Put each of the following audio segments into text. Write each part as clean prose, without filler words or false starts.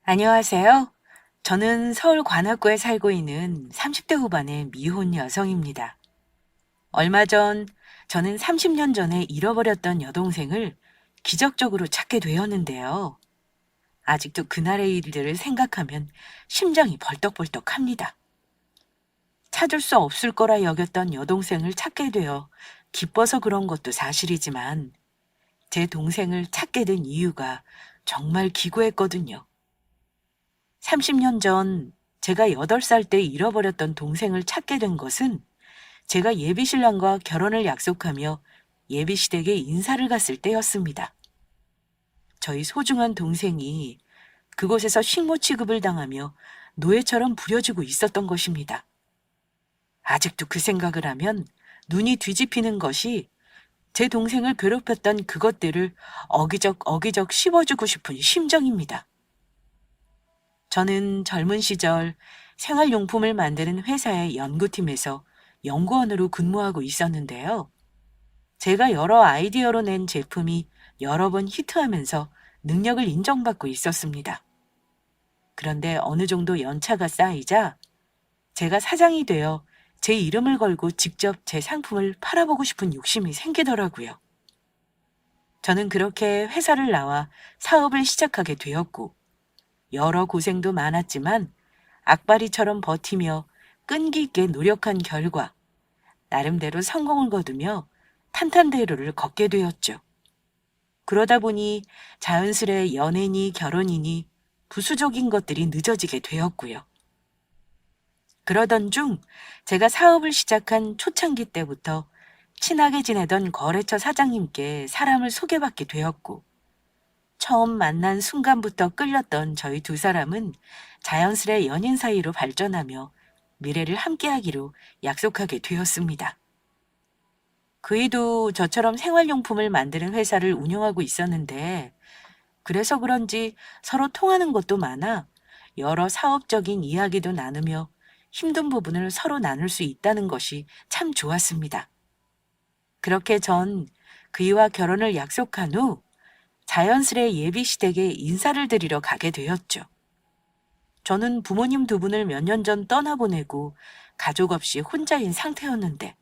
안녕하세요. 저는 서울 관악구에 살고 있는 30대 후반의 미혼 여성입니다. 얼마 전 저는 30년 전에 잃어버렸던 여동생을 기적적으로 찾게 되었는데요. 아직도 그날의 일들을 생각하면 심장이 벌떡벌떡 합니다. 찾을 수 없을 거라 여겼던 여동생을 찾게 되어 기뻐서 그런 것도 사실이지만 제 동생을 찾게 된 이유가 정말 기구했거든요. 30년 전 제가 8살 때 잃어버렸던 동생을 찾게 된 것은 제가 예비신랑과 결혼을 약속하며 예비시댁에 인사를 갔을 때였습니다. 저희 소중한 동생이 그곳에서 식모 취급을 당하며 노예처럼 부려지고 있었던 것입니다. 아직도 그 생각을 하면 눈이 뒤집히는 것이 제 동생을 괴롭혔던 그것들을 어기적 씹어주고 싶은 심정입니다. 저는 젊은 시절 생활용품을 만드는 회사의 연구팀에서 연구원으로 근무하고 있었는데요. 제가 여러 아이디어로 낸 제품이 여러 번 히트하면서 능력을 인정받고 있었습니다. 그런데 어느 정도 연차가 쌓이자 제가 사장이 되어 제 이름을 걸고 직접 제 상품을 팔아보고 싶은 욕심이 생기더라고요. 저는 그렇게 회사를 나와 사업을 시작하게 되었고, 여러 고생도 많았지만 악바리처럼 버티며 끈기 있게 노력한 결과 나름대로 성공을 거두며 탄탄대로를 걷게 되었죠. 그러다 보니 자연스레 연애니 결혼이니 부수적인 것들이 늦어지게 되었고요. 그러던 중 제가 사업을 시작한 초창기 때부터 친하게 지내던 거래처 사장님께 사람을 소개받게 되었고, 처음 만난 순간부터 끌렸던 저희 두 사람은 자연스레 연인 사이로 발전하며 미래를 함께하기로 약속하게 되었습니다. 그이도 저처럼 생활용품을 만드는 회사를 운영하고 있었는데, 그래서 그런지 서로 통하는 것도 많아 여러 사업적인 이야기도 나누며 힘든 부분을 서로 나눌 수 있다는 것이 참 좋았습니다. 그렇게 전 그이와 결혼을 약속한 후 자연스레 예비시댁에 인사를 드리러 가게 되었죠. 저는 부모님 두 분을 몇 년 전 떠나보내고 가족 없이 혼자인 상태였는데,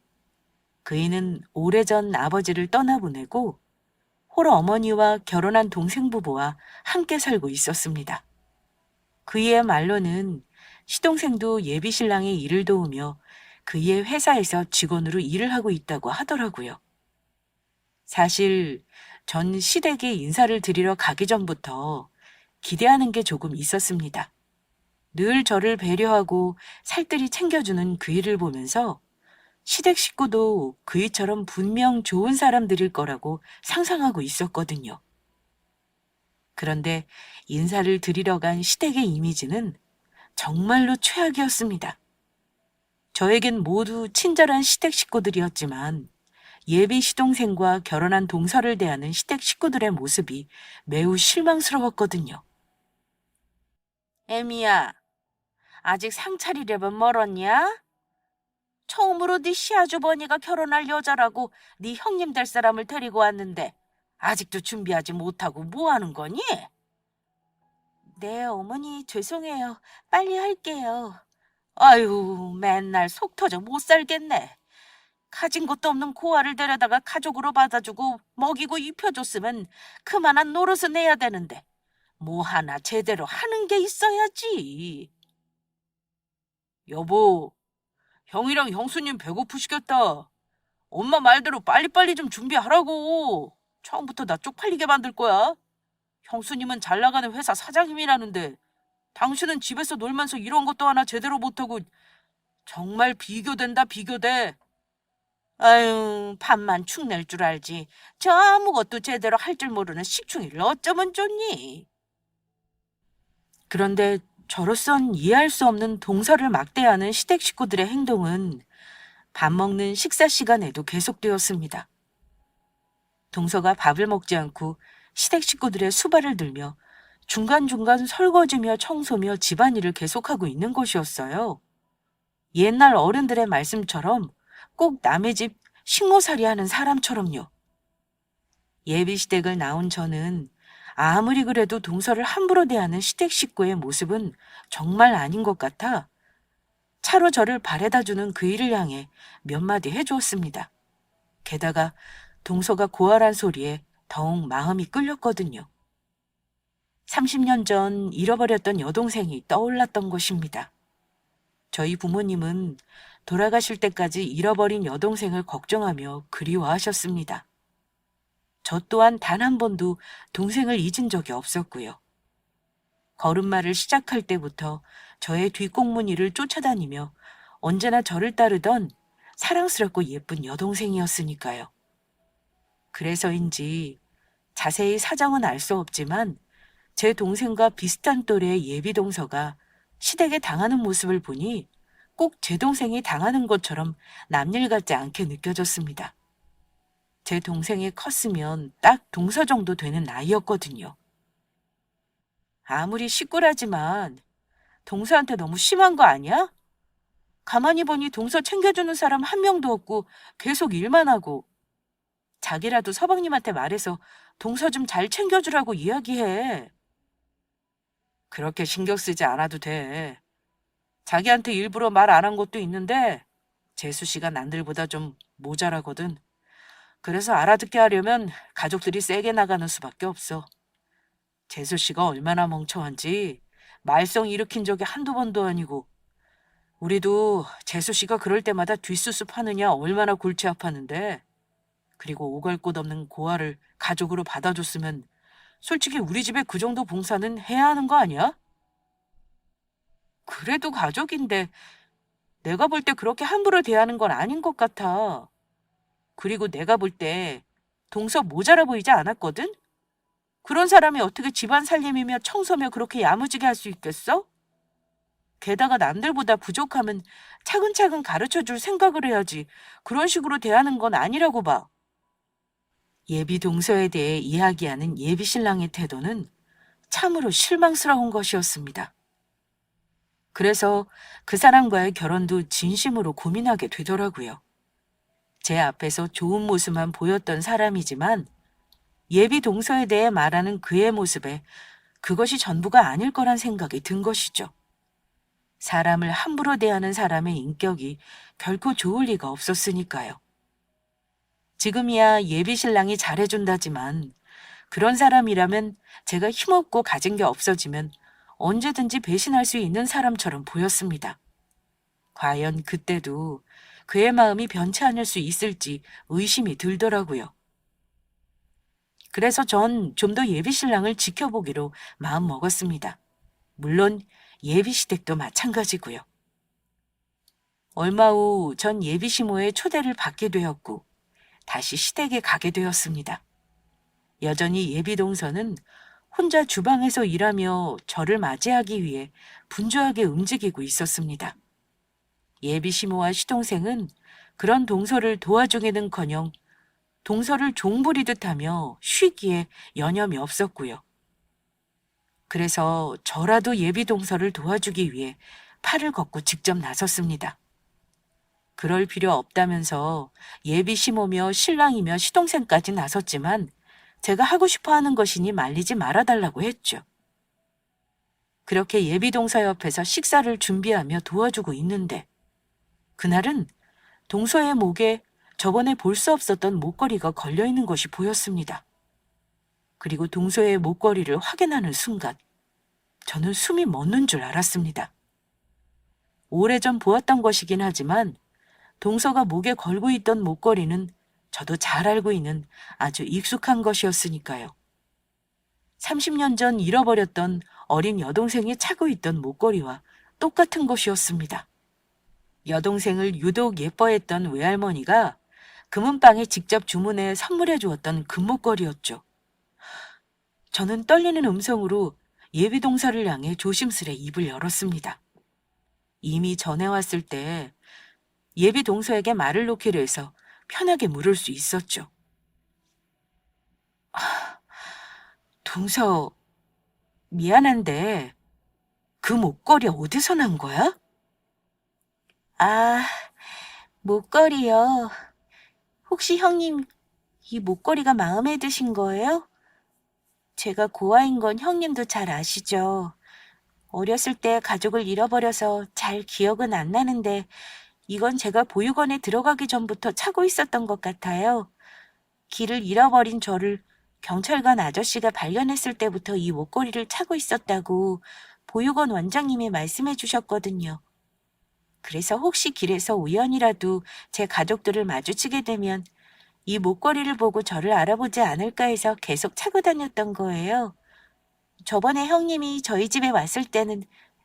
그이는 오래전 아버지를 떠나보내고 홀 어머니와 결혼한 동생 부부와 함께 살고 있었습니다. 그이의 말로는 시동생도 예비신랑의 일을 도우며 그이의 회사에서 직원으로 일을 하고 있다고 하더라고요. 사실 전 시댁에 인사를 드리러 가기 전부터 기대하는 게 조금 있었습니다. 늘 저를 배려하고 살뜰히 챙겨주는 그이를 보면서 시댁 식구도 그이처럼 분명 좋은 사람들일 거라고 상상하고 있었거든요. 그런데 인사를 드리러 간 시댁의 이미지는 정말로 최악이었습니다. 저에겐 모두 친절한 시댁 식구들이었지만 예비 시동생과 결혼한 동서를 대하는 시댁 식구들의 모습이 매우 실망스러웠거든요. 애미야, 아직 상차리려면 멀었냐? 처음으로 네 시아주버니가 결혼할 여자라고 네 형님 될 사람을 데리고 왔는데 아직도 준비하지 못하고 뭐 하는 거니? 네, 어머니 죄송해요. 빨리 할게요. 아유, 맨날 속 터져 못 살겠네. 가진 것도 없는 고아를 데려다가 가족으로 받아주고 먹이고 입혀줬으면 그만한 노릇은 해야 되는데 뭐 하나 제대로 하는 게 있어야지. 여보, 형이랑 형수님 배고프시겠다. 엄마 말대로 빨리빨리 좀 준비하라고. 처음부터 나 쪽팔리게 만들 거야. 형수님은 잘 나가는 회사 사장님이라는데 당신은 집에서 놀면서 이런 것도 하나 제대로 못하고 정말 비교된다, 비교돼. 아유, 밥만 축낼 줄 알지. 저 아무것도 제대로 할 줄 모르는 식충이를 어쩌면 좋니? 그런데 저로선 이해할 수 없는 동서를 막대하는 시댁 식구들의 행동은 밥 먹는 식사 시간에도 계속되었습니다. 동서가 밥을 먹지 않고 시댁 식구들의 수발을 들며 중간중간 설거지며 청소며 집안일을 계속하고 있는 것이었어요. 옛날 어른들의 말씀처럼 꼭 남의 집 식모살이 하는 사람처럼요. 예비시댁을 나온 저는 아무리 그래도 동서를 함부로 대하는 시댁 식구의 모습은 정말 아닌 것 같아 차로 저를 바래다주는 그 일을 향해 몇 마디 해주었습니다. 게다가 동서가 고아란 소리에 더욱 마음이 끌렸거든요. 30년 전 잃어버렸던 여동생이 떠올랐던 것입니다. 저희 부모님은 돌아가실 때까지 잃어버린 여동생을 걱정하며 그리워하셨습니다. 저 또한 단 한 번도 동생을 잊은 적이 없었고요. 걸음마를 시작할 때부터 저의 뒷공무니를 쫓아다니며 언제나 저를 따르던 사랑스럽고 예쁜 여동생이었으니까요. 그래서인지 자세히 사정은 알 수 없지만 제 동생과 비슷한 또래의 예비 동서가 시댁에 당하는 모습을 보니 꼭 제 동생이 당하는 것처럼 남일 같지 않게 느껴졌습니다. 제 동생이 컸으면 딱 동서 정도 되는 나이였거든요. 아무리 시꾸라지만 동서한테 너무 심한 거 아니야? 가만히 보니 동서 챙겨주는 사람 한 명도 없고 계속 일만 하고 자기라도 서방님한테 말해서 동서 좀 잘 챙겨주라고 이야기해. 그렇게 신경 쓰지 않아도 돼. 자기한테 일부러 말 안 한 것도 있는데 재수 씨가 남들보다 좀 모자라거든. 그래서 알아듣게 하려면 가족들이 세게 나가는 수밖에 없어. 재수 씨가 얼마나 멍청한지 말썽 일으킨 적이 한두 번도 아니고 우리도 재수 씨가 그럴 때마다 뒷수습하느냐 얼마나 골치 아팠는데 그리고 오갈 곳 없는 고아를 가족으로 받아줬으면 솔직히 우리 집에 그 정도 봉사는 해야 하는 거 아니야? 그래도 가족인데 내가 볼 때 그렇게 함부로 대하는 건 아닌 것 같아. 그리고 내가 볼 때 동서 모자라 보이지 않았거든? 그런 사람이 어떻게 집안 살림이며 청소며 그렇게 야무지게 할 수 있겠어? 게다가 남들보다 부족하면 차근차근 가르쳐 줄 생각을 해야지. 그런 식으로 대하는 건 아니라고 봐. 예비 동서에 대해 이야기하는 예비 신랑의 태도는 참으로 실망스러운 것이었습니다. 그래서 그 사람과의 결혼도 진심으로 고민하게 되더라고요. 제 앞에서 좋은 모습만 보였던 사람이지만 예비 동서에 대해 말하는 그의 모습에 그것이 전부가 아닐 거란 생각이 든 것이죠. 사람을 함부로 대하는 사람의 인격이 결코 좋을 리가 없었으니까요. 지금이야 예비 신랑이 잘해준다지만 그런 사람이라면 제가 힘없고 가진 게 없어지면 언제든지 배신할 수 있는 사람처럼 보였습니다. 과연 그때도 그의 마음이 변치 않을 수 있을지 의심이 들더라고요. 그래서 전 좀 더 예비 신랑을 지켜보기로 마음 먹었습니다. 물론 예비 시댁도 마찬가지고요. 얼마 후 전 예비 시모의 초대를 받게 되었고 다시 시댁에 가게 되었습니다. 여전히 예비 동서는 혼자 주방에서 일하며 저를 맞이하기 위해 분주하게 움직이고 있었습니다. 예비 시모와 시동생은 그런 동서를 도와주기는커녕 동서를 종부리듯 하며 쉬기에 여념이 없었고요. 그래서 저라도 예비 동서를 도와주기 위해 팔을 걷고 직접 나섰습니다. 그럴 필요 없다면서 예비 시모며 신랑이며 시동생까지 나섰지만 제가 하고 싶어 하는 것이니 말리지 말아달라고 했죠. 그렇게 예비 동서 옆에서 식사를 준비하며 도와주고 있는데 그날은 동서의 목에 저번에 볼 수 없었던 목걸이가 걸려있는 것이 보였습니다. 그리고 동서의 목걸이를 확인하는 순간 저는 숨이 멎는 줄 알았습니다. 오래전 보았던 것이긴 하지만 동서가 목에 걸고 있던 목걸이는 저도 잘 알고 있는 아주 익숙한 것이었으니까요. 30년 전 잃어버렸던 어린 여동생이 차고 있던 목걸이와 똑같은 것이었습니다. 여동생을 유독 예뻐했던 외할머니가 금은방에 직접 주문해 선물해 주었던 금목걸이였죠. 저는 떨리는 음성으로 예비 동서를 향해 조심스레 입을 열었습니다. 이미 전해왔을 때 예비 동서에게 말을 놓기로 해서 편하게 물을 수 있었죠. 동서, 미안한데 그 목걸이 어디서 난 거야? 아, 목걸이요. 혹시 형님 이 목걸이가 마음에 드신 거예요? 제가 고아인 건 형님도 잘 아시죠? 어렸을 때 가족을 잃어버려서 잘 기억은 안 나는데 이건 제가 보육원에 들어가기 전부터 차고 있었던 것 같아요. 길을 잃어버린 저를 경찰관 아저씨가 발견했을 때부터 이 목걸이를 차고 있었다고 보육원 원장님이 말씀해 주셨거든요. 그래서 혹시 길에서 우연이라도 제 가족들을 마주치게 되면 이 목걸이를 보고 저를 알아보지 않을까 해서 계속 차고 다녔던 거예요. 저번에 형님이 저희 집에 왔을 때는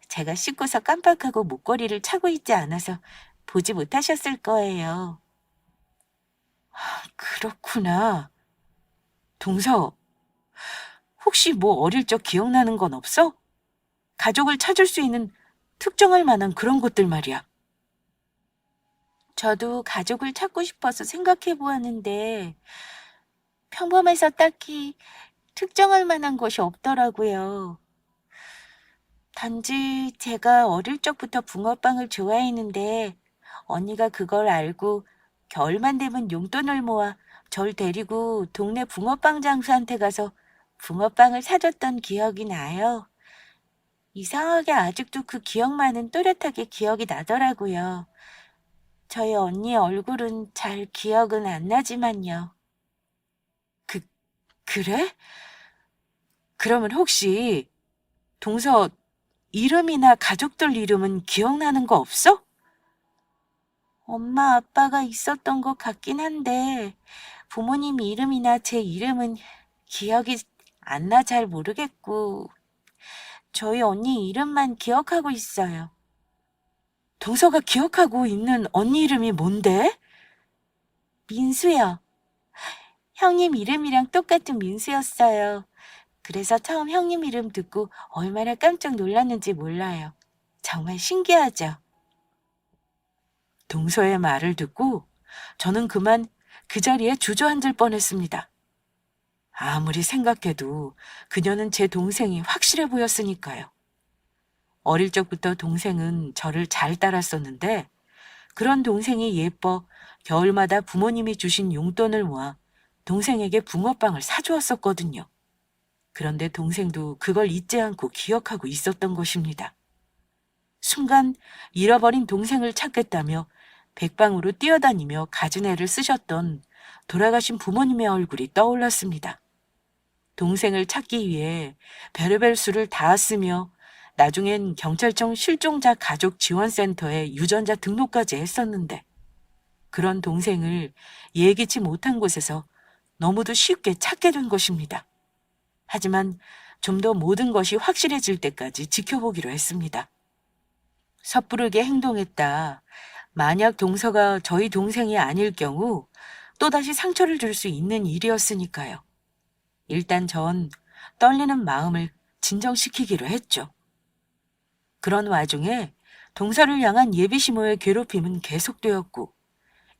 제가 씻고서 깜빡하고 목걸이를 차고 있지 않아서 보지 못하셨을 거예요. 그렇구나. 동서, 혹시 뭐 어릴 적 기억나는 건 없어? 가족을 찾을 수 있는 특정할 만한 그런 것들 말이야. 저도 가족을 찾고 싶어서 생각해 보았는데 평범해서 딱히 특정할 만한 것이 없더라고요. 단지 제가 어릴 적부터 붕어빵을 좋아했는데 언니가 그걸 알고 겨울만 되면 용돈을 모아 절 데리고 동네 붕어빵 장수한테 가서 붕어빵을 사줬던 기억이 나요. 이상하게 아직도 그 기억만은 또렷하게 기억이 나더라고요. 저희 언니의 얼굴은 잘 기억은 안 나지만요. 그, 그래? 그러면 혹시 동서 이름이나 가족들 이름은 기억나는 거 없어? 엄마, 아빠가 있었던 것 같긴 한데 부모님 이름이나 제 이름은 기억이 안 나 잘 모르겠고 저희 언니 이름만 기억하고 있어요. 동서가 기억하고 있는 언니 이름이 뭔데? 민수요. 형님 이름이랑 똑같은 민수였어요. 그래서 처음 형님 이름 듣고 얼마나 깜짝 놀랐는지 몰라요. 정말 신기하죠? 동서의 말을 듣고 저는 그만 그 자리에 주저앉을 뻔했습니다. 아무리 생각해도 그녀는 제 동생이 확실해 보였으니까요. 어릴 적부터 동생은 저를 잘 따랐었는데 그런 동생이 예뻐 겨울마다 부모님이 주신 용돈을 모아 동생에게 붕어빵을 사주었었거든요. 그런데 동생도 그걸 잊지 않고 기억하고 있었던 것입니다. 순간 잃어버린 동생을 찾겠다며 백방으로 뛰어다니며 갖은 애를 쓰셨던 돌아가신 부모님의 얼굴이 떠올랐습니다. 동생을 찾기 위해 별의별 수를 다 쓰며 나중엔 경찰청 실종자 가족 지원센터에 유전자 등록까지 했었는데 그런 동생을 예기치 못한 곳에서 너무도 쉽게 찾게 된 것입니다. 하지만 좀 더 모든 것이 확실해질 때까지 지켜보기로 했습니다. 섣부르게 행동했다. 만약 동서가 저희 동생이 아닐 경우 또다시 상처를 줄 수 있는 일이었으니까요. 일단 전 떨리는 마음을 진정시키기로 했죠. 그런 와중에 동서를 향한 예비시모의 괴롭힘은 계속되었고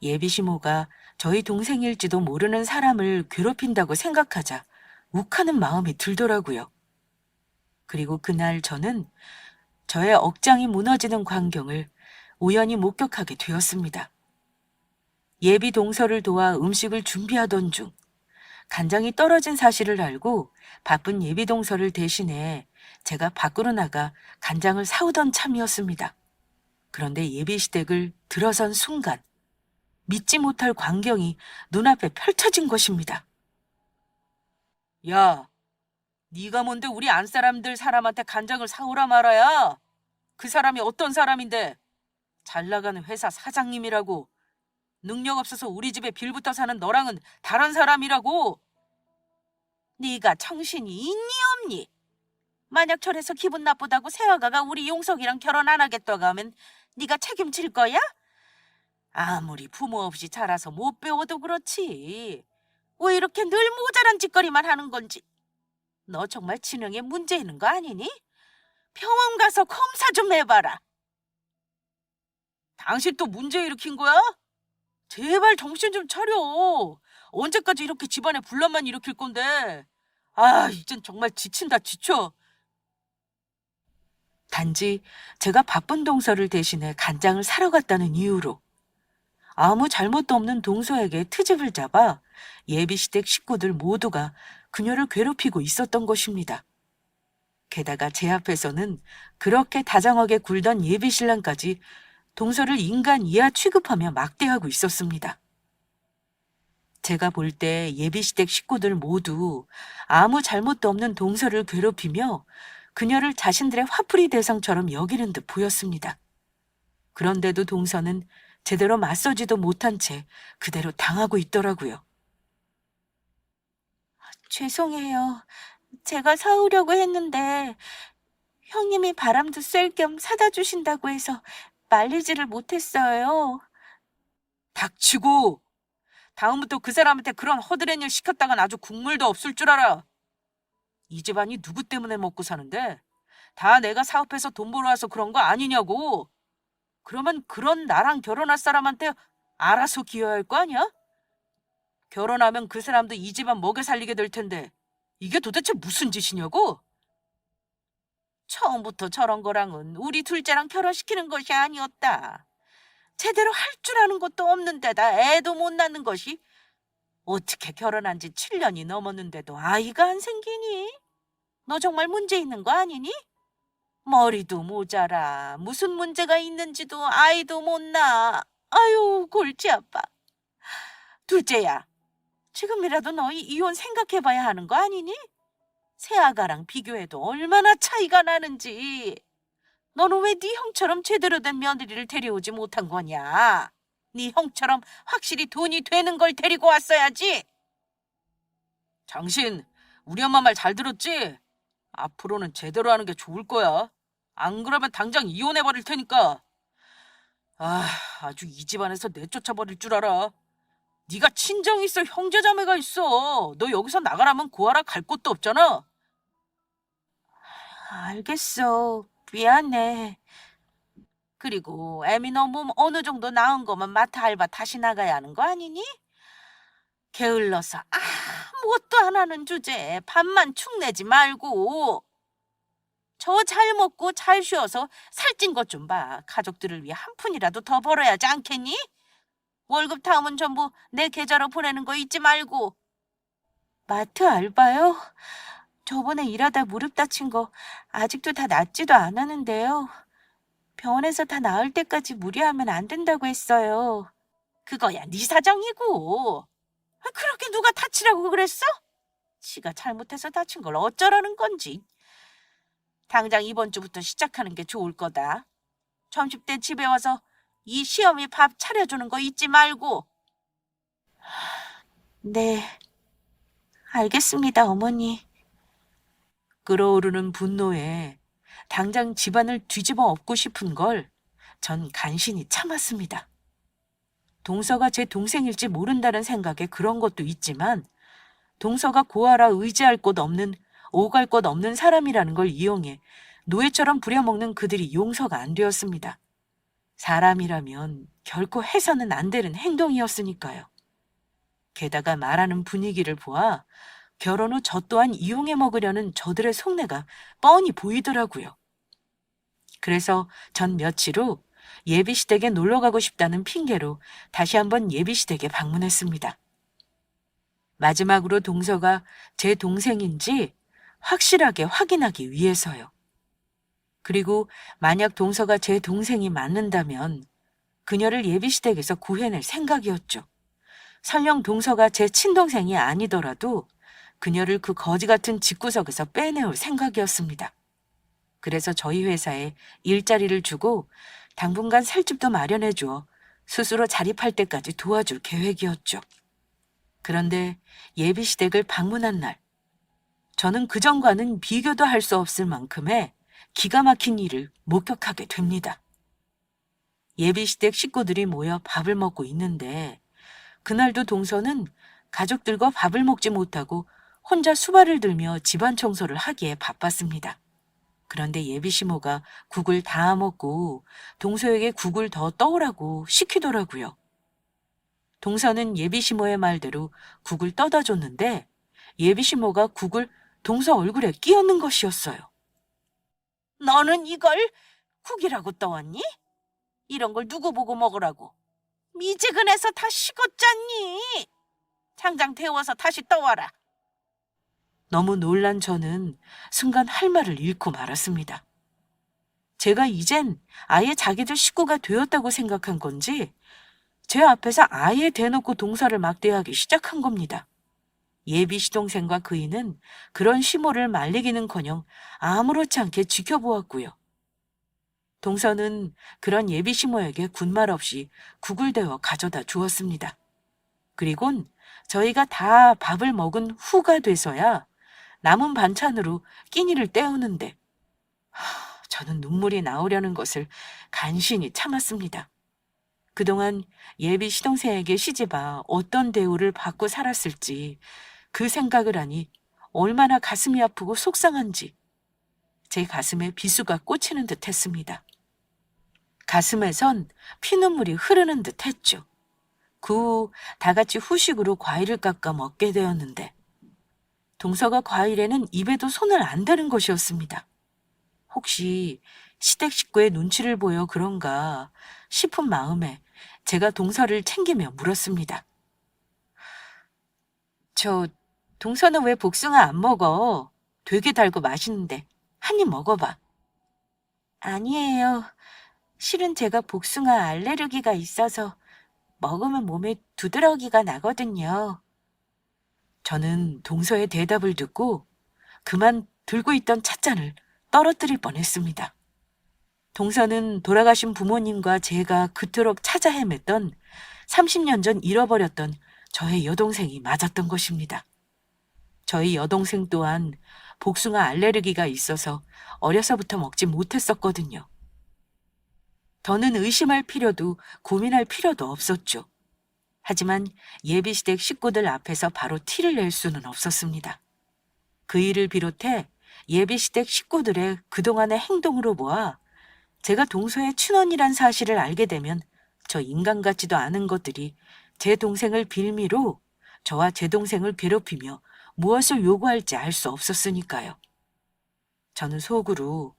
예비시모가 저희 동생일지도 모르는 사람을 괴롭힌다고 생각하자 욱하는 마음이 들더라고요. 그리고 그날 저는 저의 억장이 무너지는 광경을 우연히 목격하게 되었습니다. 예비 동서를 도와 음식을 준비하던 중 간장이 떨어진 사실을 알고 바쁜 예비 동서를 대신해 제가 밖으로 나가 간장을 사오던 참이었습니다. 그런데 예비 시댁을 들어선 순간 믿지 못할 광경이 눈앞에 펼쳐진 것입니다. 야, 네가 뭔데 우리 안사람들 사람한테 간장을 사오라 말아야? 그 사람이 어떤 사람인데? 잘 나가는 회사 사장님이라고. 능력 없어서 우리 집에 빌붙어 사는 너랑은 다른 사람이라고. 네가 정신이 있니 없니? 만약 저래서 기분 나쁘다고 새아가가 우리 용석이랑 결혼 안 하겠다고 하면 네가 책임질 거야? 아무리 부모 없이 자라서 못 배워도 그렇지. 왜 이렇게 늘 모자란 짓거리만 하는 건지. 너 정말 지능에 문제 있는 거 아니니? 병원 가서 검사 좀 해봐라. 당신 또 문제 일으킨 거야? 제발 정신 좀 차려. 언제까지 이렇게 집안에 분란만 일으킬 건데. 아, 이젠 정말 지친다, 지쳐. 단지 제가 바쁜 동서를 대신해 간장을 사러 갔다는 이유로 아무 잘못도 없는 동서에게 트집을 잡아 예비시댁 식구들 모두가 그녀를 괴롭히고 있었던 것입니다. 게다가 제 앞에서는 그렇게 다정하게 굴던 예비신랑까지 동서를 인간 이하 취급하며 막대하고 있었습니다. 제가 볼 때 예비시댁 식구들 모두 아무 잘못도 없는 동서를 괴롭히며 그녀를 자신들의 화풀이 대상처럼 여기는 듯 보였습니다. 그런데도 동서는 제대로 맞서지도 못한 채 그대로 당하고 있더라고요. 죄송해요. 제가 사오려고 했는데 형님이 바람도 쐴 겸 사다 주신다고 해서 말리지를 못했어요. 닥치고! 다음부터 그 사람한테 그런 허드렛 일 시켰다간 아주 국물도 없을 줄 알아. 이 집안이 누구 때문에 먹고 사는데? 다 내가 사업해서 돈 벌어와서 그런 거 아니냐고. 그러면 그런 나랑 결혼할 사람한테 알아서 기여할 거 아니야? 결혼하면 그 사람도 이 집안 먹여 살리게 될 텐데 이게 도대체 무슨 짓이냐고? 처음부터 저런 거랑은 우리 둘째랑 결혼시키는 것이 아니었다. 제대로 할 줄 아는 것도 없는 데다 애도 못 낳는 것이 어떻게 결혼한 지 7년이 넘었는데도 아이가 안 생기니? 너 정말 문제 있는 거 아니니? 머리도 모자라. 무슨 문제가 있는지도 아이도 못 낳아. 아유, 골치 아파. 둘째야, 지금이라도 너희 이혼 생각해봐야 하는 거 아니니? 새아가랑 비교해도 얼마나 차이가 나는지. 너는 왜 네 형처럼 제대로 된 며느리를 데려오지 못한 거냐? 네 형처럼 확실히 돈이 되는 걸 데리고 왔어야지. 당신 우리 엄마 말 잘 들었지? 앞으로는 제대로 하는 게 좋을 거야. 안 그러면 당장 이혼해버릴 테니까. 아주 이 집안에서 내쫓아버릴 줄 알아. 네가 친정이 있어, 형제자매가 있어. 너 여기서 나가라면 구하라 갈 곳도 없잖아. 알겠어. 미안해. 그리고 애미 너 몸 어느 정도 나은 거면 마트 알바 다시 나가야 하는 거 아니니? 게을러서 아무것도 안 하는 주제에 밥만 축내지 말고. 저 잘 먹고 잘 쉬어서 살찐 것 좀 봐. 가족들을 위해 한 푼이라도 더 벌어야 하지 않겠니? 월급 다음은 전부 내 계좌로 보내는 거 잊지 말고. 마트 알바요? 저번에 일하다 무릎 다친 거 아직도 다 낫지도 않았는데요. 병원에서 다 나을 때까지 무리하면 안 된다고 했어요. 그거야 네 사정이고. 그렇게 누가 다치라고 그랬어? 지가 잘못해서 다친 걸 어쩌라는 건지. 당장 이번 주부터 시작하는 게 좋을 거다. 점심때 집에 와서 이 시어미 밥 차려주는 거 잊지 말고. 네, 알겠습니다, 어머니. 끓어오르는 분노에 당장 집안을 뒤집어 엎고 싶은 걸 전 간신히 참았습니다. 동서가 제 동생일지 모른다는 생각에 그런 것도 있지만 동서가 고아라 의지할 곳 없는 오갈 곳 없는 사람이라는 걸 이용해 노예처럼 부려먹는 그들이 용서가 안 되었습니다. 사람이라면 결코 해서는 안 되는 행동이었으니까요. 게다가 말하는 분위기를 보아 결혼 후 저 또한 이용해 먹으려는 저들의 속내가 뻔히 보이더라고요. 그래서 전 며칠 후 예비시댁에 놀러 가고 싶다는 핑계로 다시 한번 예비시댁에 방문했습니다. 마지막으로 동서가 제 동생인지 확실하게 확인하기 위해서요. 그리고 만약 동서가 제 동생이 맞는다면 그녀를 예비시댁에서 구해낼 생각이었죠. 설령 동서가 제 친동생이 아니더라도 그녀를 그 거지 같은 집구석에서 빼내올 생각이었습니다. 그래서 저희 회사에 일자리를 주고 당분간 살 집도 마련해 주어 스스로 자립할 때까지 도와줄 계획이었죠. 그런데 예비시댁을 방문한 날, 저는 그전과는 비교도 할 수 없을 만큼의 기가 막힌 일을 목격하게 됩니다. 예비시댁 식구들이 모여 밥을 먹고 있는데 그날도 동서는 가족들과 밥을 먹지 못하고 혼자 수발을 들며 집안 청소를 하기에 바빴습니다. 그런데 예비시모가 국을 다 먹고 동서에게 국을 더 떠오라고 시키더라고요. 동서는 예비시모의 말대로 국을 떠다 줬는데 예비시모가 국을 동서 얼굴에 끼얹는 것이었어요. 너는 이걸 국이라고 떠왔니? 이런 걸 누구 보고 먹으라고? 미지근해서 다 식었잖니? 당장 데워서 다시 떠와라. 너무 놀란 저는 순간 할 말을 잃고 말았습니다. 제가 이젠 아예 자기들 식구가 되었다고 생각한 건지 제 앞에서 아예 대놓고 동서를 막대하기 시작한 겁니다. 예비 시동생과 그이는 그런 시모를 말리기는커녕 아무렇지 않게 지켜보았고요. 동서는 그런 예비 시모에게 군말 없이 구글대어 가져다 주었습니다. 그리곤 저희가 다 밥을 먹은 후가 돼서야 남은 반찬으로 끼니를 때우는데 저는 눈물이 나오려는 것을 간신히 참았습니다. 그동안 예비 시동생에게 시집아 어떤 대우를 받고 살았을지 그 생각을 하니 얼마나 가슴이 아프고 속상한지 제 가슴에 비수가 꽂히는 듯 했습니다. 가슴에선 피눈물이 흐르는 듯 했죠. 그 후 다 같이 후식으로 과일을 깎아 먹게 되었는데 동서가 과일에는 입에도 손을 안 대는 것이었습니다. 혹시 시댁 식구의 눈치를 보여 그런가 싶은 마음에 제가 동서를 챙기며 물었습니다. 저 동서는 왜 복숭아 안 먹어? 되게 달고 맛있는데 한 입 먹어봐. 아니에요. 실은 제가 복숭아 알레르기가 있어서 먹으면 몸에 두드러기가 나거든요. 저는 동서의 대답을 듣고 그만 들고 있던 찻잔을 떨어뜨릴 뻔했습니다. 동서는 돌아가신 부모님과 제가 그토록 찾아 헤맸던 30년 전 잃어버렸던 저의 여동생이 맞았던 것입니다. 저희 여동생 또한 복숭아 알레르기가 있어서 어려서부터 먹지 못했었거든요. 더는 의심할 필요도 고민할 필요도 없었죠. 하지만 예비시댁 식구들 앞에서 바로 티를 낼 수는 없었습니다. 그 일을 비롯해 예비시댁 식구들의 그동안의 행동으로 보아 제가 동서의 친언이란 사실을 알게 되면 저 인간 같지도 않은 것들이 제 동생을 빌미로 저와 제 동생을 괴롭히며 무엇을 요구할지 알 수 없었으니까요. 저는 속으로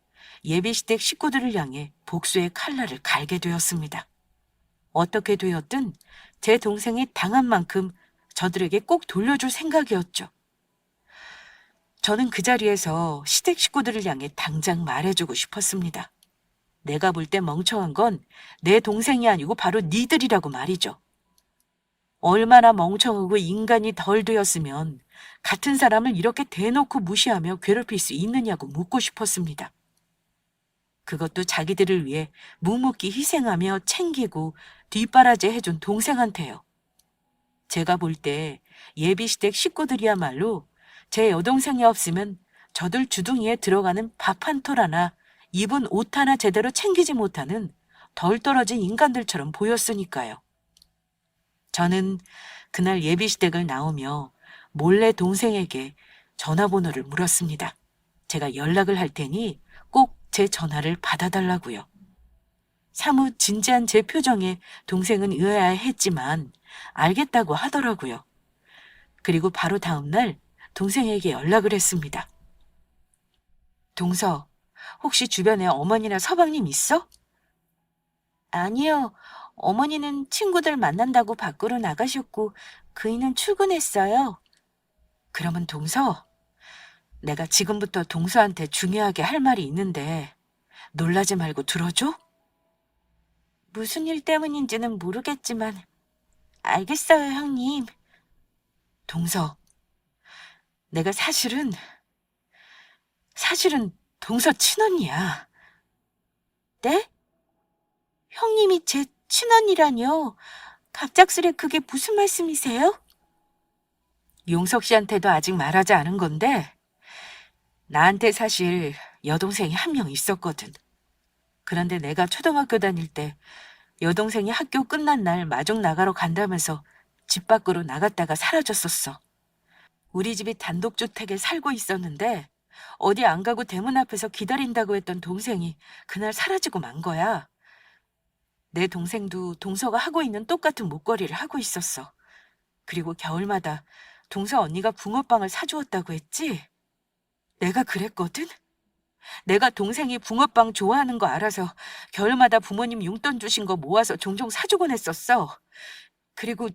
예비시댁 식구들을 향해 복수의 칼날을 갈게 되었습니다. 어떻게 되었든 제 동생이 당한 만큼 저들에게 꼭 돌려줄 생각이었죠. 저는 그 자리에서 시댁 식구들을 향해 당장 말해주고 싶었습니다. 내가 볼 때 멍청한 건 내 동생이 아니고 바로 니들이라고 말이죠. 얼마나 멍청하고 인간이 덜 되었으면 같은 사람을 이렇게 대놓고 무시하며 괴롭힐 수 있느냐고 묻고 싶었습니다. 그것도 자기들을 위해 묵묵히 희생하며 챙기고 뒷바라지 해준 동생한테요. 제가 볼 때 예비시댁 식구들이야말로 제 여동생이 없으면 저들 주둥이에 들어가는 밥 한 톨 하나, 입은 옷 하나 제대로 챙기지 못하는 덜 떨어진 인간들처럼 보였으니까요. 저는 그날 예비시댁을 나오며 몰래 동생에게 전화번호를 물었습니다. 제가 연락을 할 테니 꼭 제 전화를 받아달라고요. 사뭇 진지한 제 표정에 동생은 의아해했지만 알겠다고 하더라고요. 그리고 바로 다음 날 동생에게 연락을 했습니다. 동서, 혹시 주변에 어머니나 서방님 있어? 아니요. 어머니는 친구들 만난다고 밖으로 나가셨고 그이는 출근했어요. 그러면 동서, 내가 지금부터 동서한테 중요하게 할 말이 있는데 놀라지 말고 들어줘? 무슨 일 때문인지는 모르겠지만 알겠어요, 형님. 동서, 내가 사실은 동서 친언니야. 네? 형님이 제 친언니라뇨? 갑작스레 그게 무슨 말씀이세요? 용석 씨한테도 아직 말하지 않은 건데 나한테 사실 여동생이 한 명 있었거든. 그런데 내가 초등학교 다닐 때 여동생이 학교 끝난 날 마중 나가러 간다면서 집 밖으로 나갔다가 사라졌었어. 우리 집이 단독주택에 살고 있었는데 어디 안 가고 대문 앞에서 기다린다고 했던 동생이 그날 사라지고 만 거야. 내 동생도 동서가 하고 있는 똑같은 목걸이를 하고 있었어. 그리고 겨울마다 동서 언니가 붕어빵을 사주었다고 했지? 내가 그랬거든? 내가 동생이 붕어빵 좋아하는 거 알아서 겨울마다 부모님 용돈 주신 거 모아서 종종 사주곤 했었어. 그리고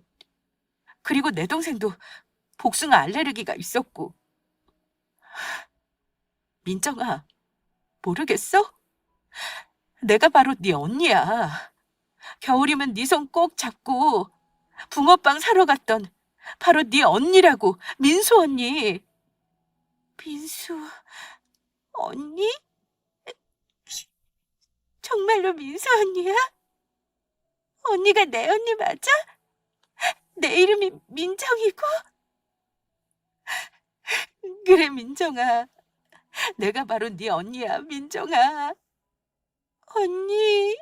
내 동생도 복숭아 알레르기가 있었고 민정아, 모르겠어? 내가 바로 네 언니야. 겨울이면 네 손 꼭 잡고 붕어빵 사러 갔던 바로 네 언니라고, 민수 언니. 민수 언니? 정말로 민수 언니야? 언니가 내 언니 맞아? 내 이름이 민정이고? 그래, 민정아. 내가 바로 네 언니야, 민정아. 언니.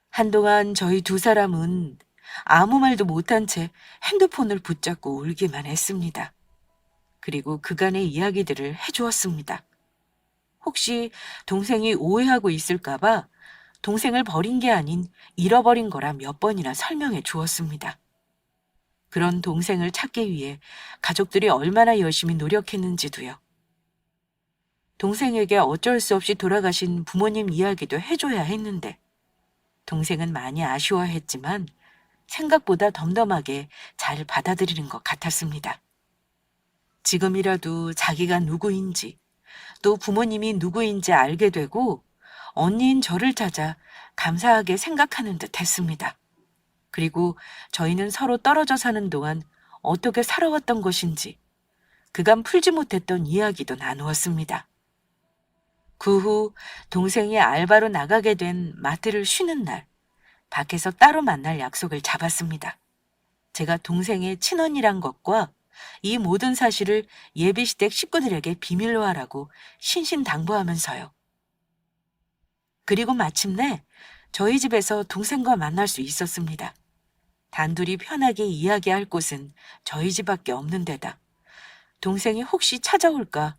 한동안 저희 두 사람은 아무 말도 못한 채 핸드폰을 붙잡고 울기만 했습니다. 그리고 그간의 이야기들을 해주었습니다. 혹시 동생이 오해하고 있을까봐 동생을 버린 게 아닌 잃어버린 거라 몇 번이나 설명해 주었습니다. 그런 동생을 찾기 위해 가족들이 얼마나 열심히 노력했는지도요. 동생에게 어쩔 수 없이 돌아가신 부모님 이야기도 해줘야 했는데 동생은 많이 아쉬워했지만 생각보다 덤덤하게 잘 받아들이는 것 같았습니다. 지금이라도 자기가 누구인지 또 부모님이 누구인지 알게 되고 언니인 저를 찾아 감사하게 생각하는 듯 했습니다. 그리고 저희는 서로 떨어져 사는 동안 어떻게 살아왔던 것인지 그간 풀지 못했던 이야기도 나누었습니다. 그 후 동생이 알바로 나가게 된 마트를 쉬는 날, 밖에서 따로 만날 약속을 잡았습니다. 제가 동생의 친언니란 것과 이 모든 사실을 예비시댁 식구들에게 비밀로 하라고 신신당부하면서요. 그리고 마침내 저희 집에서 동생과 만날 수 있었습니다. 단둘이 편하게 이야기할 곳은 저희 집밖에 없는 데다 동생이 혹시 찾아올까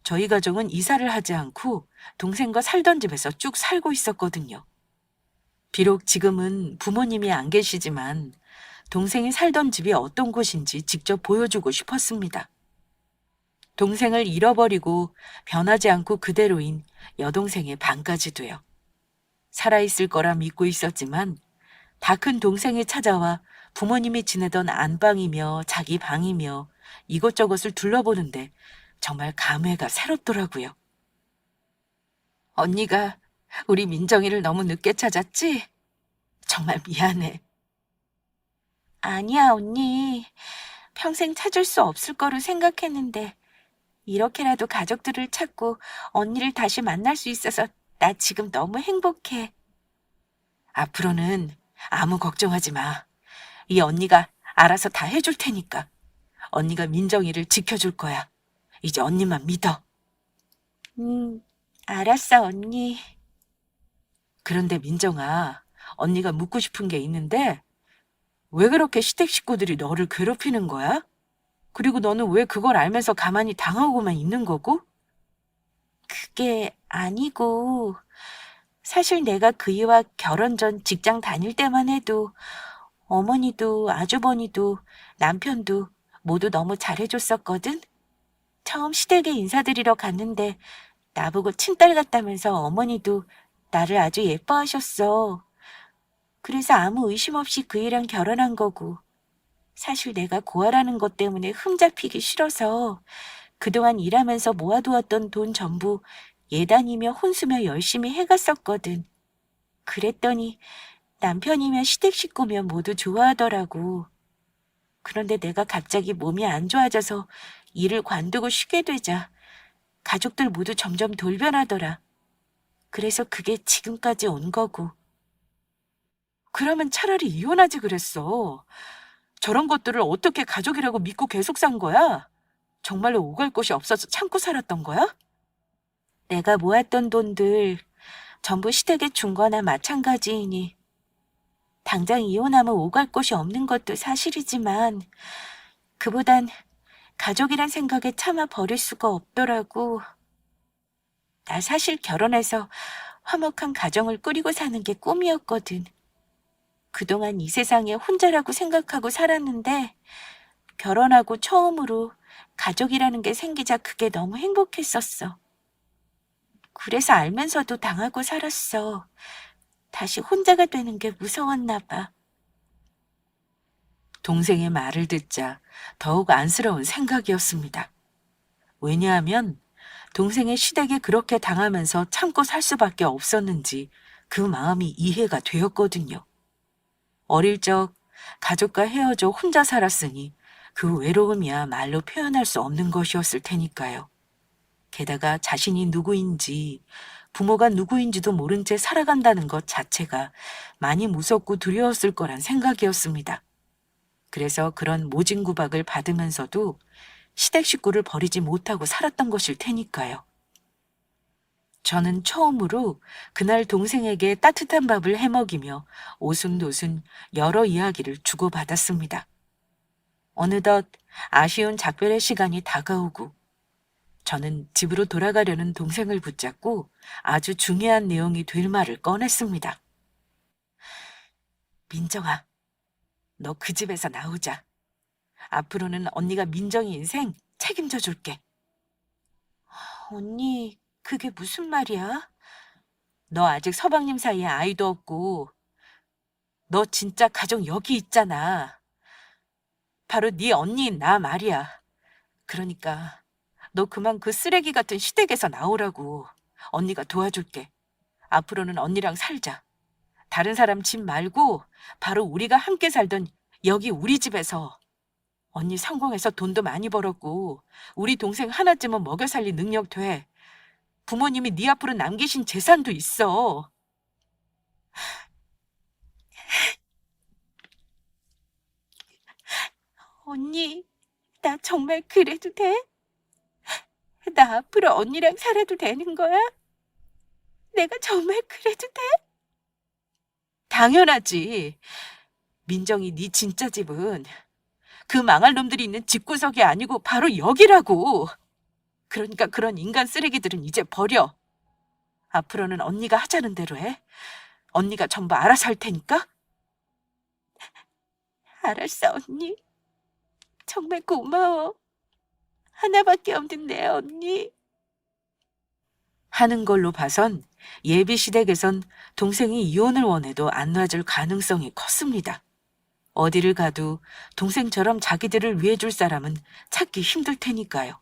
저희 가족은 이사를 하지 않고 동생과 살던 집에서 쭉 살고 있었거든요. 비록 지금은 부모님이 안 계시지만 동생이 살던 집이 어떤 곳인지 직접 보여주고 싶었습니다. 동생을 잃어버리고 변하지 않고 그대로인 여동생의 방까지도요. 살아있을 거라 믿고 있었지만 다 큰 동생이 찾아와 부모님이 지내던 안방이며 자기 방이며 이것저것을 둘러보는데 정말 감회가 새롭더라고요. 언니가 우리 민정이를 너무 늦게 찾았지? 정말 미안해. 아니야, 언니. 평생 찾을 수 없을 거로 생각했는데 이렇게라도 가족들을 찾고 언니를 다시 만날 수 있어서 나 지금 너무 행복해. 앞으로는 아무 걱정하지 마. 이 언니가 알아서 다 해줄 테니까. 언니가 민정이를 지켜줄 거야. 이제 언니만 믿어. 알았어, 언니. 그런데 민정아, 언니가 묻고 싶은 게 있는데 왜 그렇게 시댁 식구들이 너를 괴롭히는 거야? 그리고 너는 왜 그걸 알면서 가만히 당하고만 있는 거고? 그게 아니고, 사실 내가 그이와 결혼 전 직장 다닐 때만 해도 어머니도 아주버니도 남편도 모두 너무 잘해줬었거든? 처음 시댁에 인사드리러 갔는데 나보고 친딸 같다면서 어머니도 나를 아주 예뻐하셨어. 그래서 아무 의심 없이 그이랑 결혼한 거고, 사실 내가 고아라는 것 때문에 흠잡히기 싫어서 그동안 일하면서 모아두었던 돈 전부 예단이며 혼수며 열심히 해갔었거든. 그랬더니 남편이며 시댁 식구며 모두 좋아하더라고. 그런데 내가 갑자기 몸이 안 좋아져서 일을 관두고 쉬게 되자 가족들 모두 점점 돌변하더라. 그래서 그게 지금까지 온 거고. 그러면 차라리 이혼하지 그랬어. 저런 것들을 어떻게 가족이라고 믿고 계속 산 거야? 정말로 오갈 곳이 없어서 참고 살았던 거야? 내가 모았던 돈들 전부 시댁에 준 거나 마찬가지이니 당장 이혼하면 오갈 곳이 없는 것도 사실이지만 그보단 가족이란 생각에 참아 버릴 수가 없더라고. 나 사실 결혼해서 화목한 가정을 꾸리고 사는 게 꿈이었거든. 그동안 이 세상에 혼자라고 생각하고 살았는데 결혼하고 처음으로 가족이라는 게 생기자 그게 너무 행복했었어. 그래서 알면서도 당하고 살았어. 다시 혼자가 되는 게 무서웠나 봐. 동생의 말을 듣자 더욱 안쓰러운 생각이었습니다. 왜냐하면 동생의 시댁에 그렇게 당하면서 참고 살 수밖에 없었는지 그 마음이 이해가 되었거든요. 어릴 적 가족과 헤어져 혼자 살았으니 그 외로움이야 말로 표현할 수 없는 것이었을 테니까요. 게다가 자신이 누구인지, 부모가 누구인지도 모른 채 살아간다는 것 자체가 많이 무섭고 두려웠을 거란 생각이었습니다. 그래서 그런 모진구박을 받으면서도 시댁 식구를 버리지 못하고 살았던 것일 테니까요. 저는 처음으로 그날 동생에게 따뜻한 밥을 해먹이며 오순도순 여러 이야기를 주고받았습니다. 어느덧 아쉬운 작별의 시간이 다가오고 저는 집으로 돌아가려는 동생을 붙잡고 아주 중요한 내용이 될 말을 꺼냈습니다. 민정아, 너 그 집에서 나오자. 앞으로는 언니가 민정이 인생 책임져 줄게. 언니, 그게 무슨 말이야? 너 아직 서방님 사이에 아이도 없고 너 진짜 가족 여기 있잖아. 바로 네 언니인 나 말이야. 그러니까 너 그만 그 쓰레기 같은 시댁에서 나오라고. 언니가 도와줄게. 앞으로는 언니랑 살자. 다른 사람 집 말고 바로 우리가 함께 살던 여기 우리 집에서. 언니 성공해서 돈도 많이 벌었고 우리 동생 하나쯤은 먹여 살릴 능력 돼. 부모님이 네 앞으로 남기신 재산도 있어. 언니, 나 정말 그래도 돼? 나 앞으로 언니랑 살아도 되는 거야? 내가 정말 그래도 돼? 당연하지. 민정이 네 진짜 집은 그 망할 놈들이 있는 집구석이 아니고 바로 여기라고. 그러니까 그런 인간 쓰레기들은 이제 버려. 앞으로는 언니가 하자는 대로 해. 언니가 전부 알아서 할 테니까. 알았어, 언니. 정말 고마워. 하나밖에 없는 내 언니. 하는 걸로 봐선 예비 시댁에선 동생이 이혼을 원해도 안 놔줄 가능성이 컸습니다. 어디를 가도 동생처럼 자기들을 위해줄 사람은 찾기 힘들 테니까요.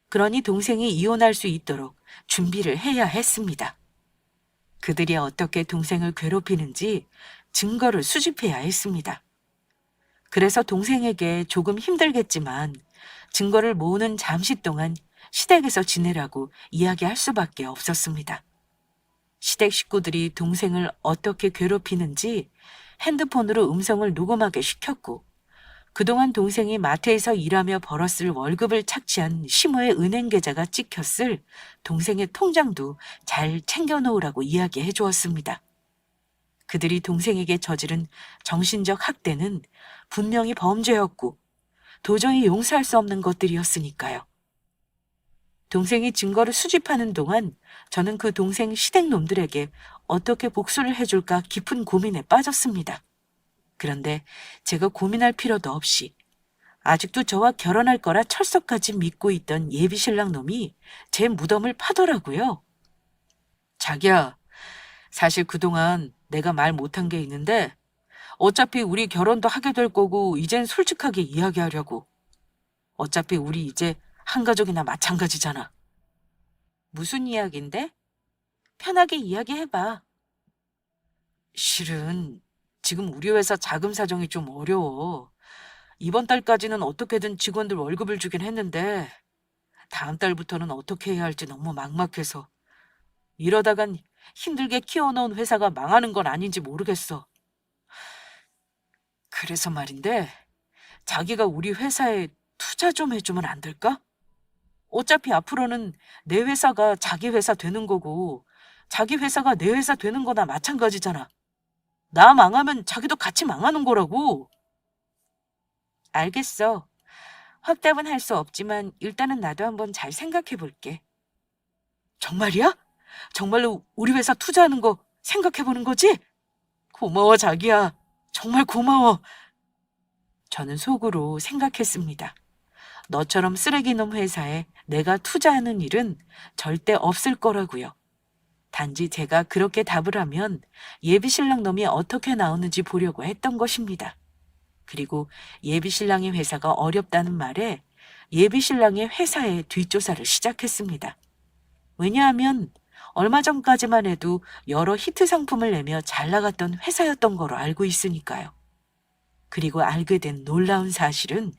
그러니 동생이 이혼할 수 있도록 준비를 해야 했습니다. 그들이 어떻게 동생을 괴롭히는지 증거를 수집해야 했습니다. 그래서 동생에게 조금 힘들겠지만 증거를 모으는 잠시 동안 시댁에서 지내라고 이야기할 수밖에 없었습니다. 시댁 식구들이 동생을 어떻게 괴롭히는지 핸드폰으로 음성을 녹음하게 시켰고 그동안 동생이 마트에서 일하며 벌었을 월급을 착취한 시모의 은행 계좌가 찍혔을 동생의 통장도 잘 챙겨놓으라고 이야기해 주었습니다. 그들이 동생에게 저지른 정신적 학대는 분명히 범죄였고 도저히 용서할 수 없는 것들이었으니까요. 동생이 증거를 수집하는 동안 저는 그 동생 시댁 놈들에게 어떻게 복수를 해줄까 깊은 고민에 빠졌습니다. 그런데 제가 고민할 필요도 없이 아직도 저와 결혼할 거라 철석같이 믿고 있던 예비 신랑 놈이 제 무덤을 파더라고요. 자기야, 사실 그동안 내가 말 못한 게 있는데 어차피 우리 결혼도 하게 될 거고 이젠 솔직하게 이야기하려고. 어차피 우리 이제 한 가족이나 마찬가지잖아. 무슨 이야기인데? 편하게 이야기해봐. 실은 지금 우리 회사 자금 사정이 좀 어려워. 이번 달까지는 어떻게든 직원들 월급을 주긴 했는데 다음 달부터는 어떻게 해야 할지 너무 막막해서 이러다간 힘들게 키워놓은 회사가 망하는 건 아닌지 모르겠어. 그래서 말인데 자기가 우리 회사에 투자 좀 해주면 안 될까? 어차피 앞으로는 내 회사가 자기 회사 되는 거고 자기 회사가 내 회사 되는 거나 마찬가지잖아. 나 망하면 자기도 같이 망하는 거라고. 알겠어. 확답은 할 수 없지만 일단은 나도 한번 잘 생각해 볼게. 정말이야? 정말로 우리 회사 투자하는 거 생각해 보는 거지? 고마워, 자기야. 정말 고마워. 저는 속으로 생각했습니다. 너처럼 쓰레기놈 회사에 내가 투자하는 일은 절대 없을 거라고요. 단지 제가 그렇게 답을 하면 예비 신랑 놈이 어떻게 나오는지 보려고 했던 것입니다. 그리고 예비신랑의 회사가 어렵다는 말에 예비신랑의 회사에 뒷조사를 시작했습니다. 왜냐하면 얼마 전까지만 해도 여러 히트 상품을 내며 잘 나갔던 회사였던 거로 알고 있으니까요. 그리고 알게 된 놀라운 사실은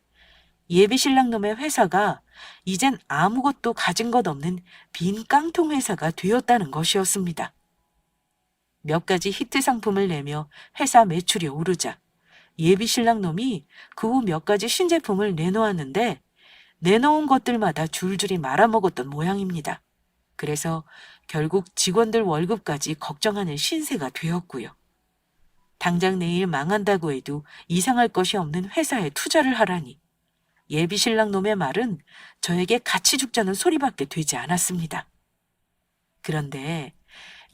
예비신랑 놈의 회사가 이젠 아무것도 가진 것 없는 빈 깡통 회사가 되었다는 것이었습니다. 몇 가지 히트 상품을 내며 회사 매출이 오르자 예비신랑 놈이 그 후 몇 가지 신제품을 내놓았는데 내놓은 것들마다 줄줄이 말아먹었던 모양입니다. 그래서 결국 직원들 월급까지 걱정하는 신세가 되었고요. 당장 내일 망한다고 해도 이상할 것이 없는 회사에 투자를 하라니 예비신랑 놈의 말은 저에게 같이 죽자는 소리밖에 되지 않았습니다. 그런데